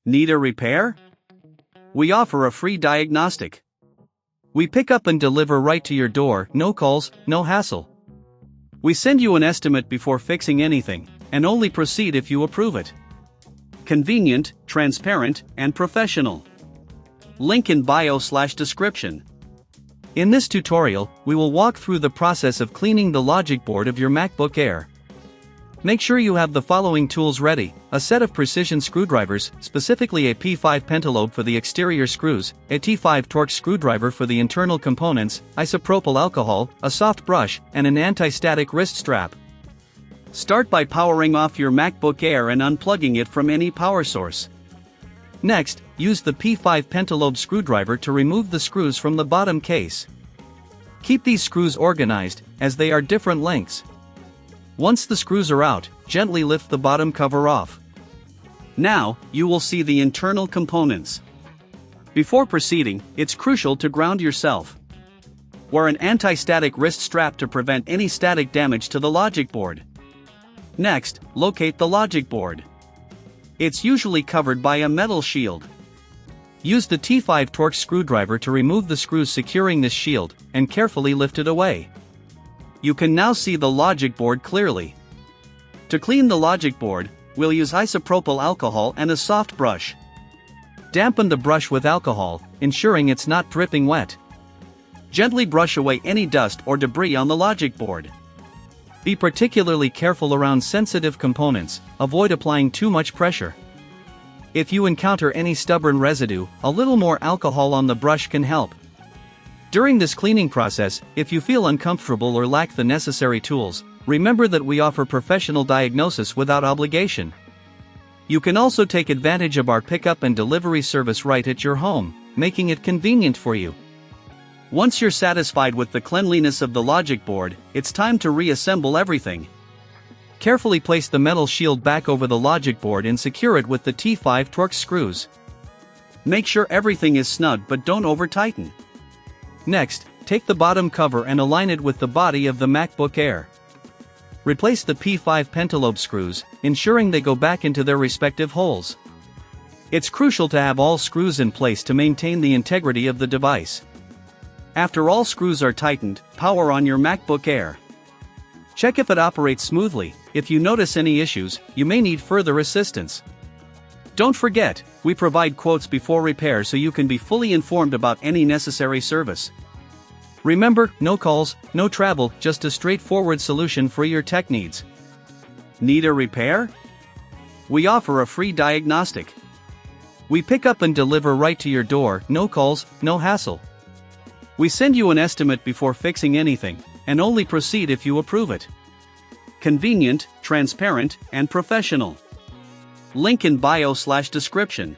Need a repair? We offer a free diagnostic. We pick up and deliver right to your door, no calls, no hassle. We send you an estimate before fixing anything, and only proceed if you approve it. Convenient, transparent, and professional. Link in bio/description. In this tutorial, we will walk through the process of cleaning the logic board of your MacBook Air. Make sure you have the following tools ready: a set of precision screwdrivers, specifically a P5 pentalobe for the exterior screws, a T5 Torx screwdriver for the internal components, isopropyl alcohol, a soft brush, and an anti-static wrist strap. Start by powering off your MacBook Air and unplugging it from any power source. Next, use the P5 pentalobe screwdriver to remove the screws from the bottom case. Keep these screws organized, as they are different lengths. Once the screws are out, gently lift the bottom cover off. Now, you will see the internal components. Before proceeding, it's crucial to ground yourself. Wear an anti-static wrist strap to prevent any static damage to the logic board. Next, locate the logic board. It's usually covered by a metal shield. Use the T5 Torx screwdriver to remove the screws securing this shield, and carefully lift it away. You can now see the logic board clearly. To clean the logic board, we'll use isopropyl alcohol and a soft brush. Dampen the brush with alcohol, ensuring it's not dripping wet. Gently brush away any dust or debris on the logic board. Be particularly careful around sensitive components, avoid applying too much pressure. If you encounter any stubborn residue, a little more alcohol on the brush can help. During this cleaning process, if you feel uncomfortable or lack the necessary tools, remember that we offer professional diagnosis without obligation. You can also take advantage of our pickup and delivery service right at your home, making it convenient for you. Once you're satisfied with the cleanliness of the logic board, it's time to reassemble everything. Carefully place the metal shield back over the logic board and secure it with the T5 Torx screws. Make sure everything is snug but don't over-tighten. Next, take the bottom cover and align it with the body of the MacBook Air. Replace the P5 pentalobe screws, ensuring they go back into their respective holes. It's crucial to have all screws in place to maintain the integrity of the device. After all screws are tightened, power on your MacBook Air. Check if it operates smoothly. If you notice any issues, you may need further assistance. Don't forget, we provide quotes before repair so you can be fully informed about any necessary service. Remember, no calls, no travel, just a straightforward solution for your tech needs. Need a repair? We offer a free diagnostic. We pick up and deliver right to your door, no calls, no hassle. We send you an estimate before fixing anything, and only proceed if you approve it. Convenient, transparent, and professional. Link in bio/description.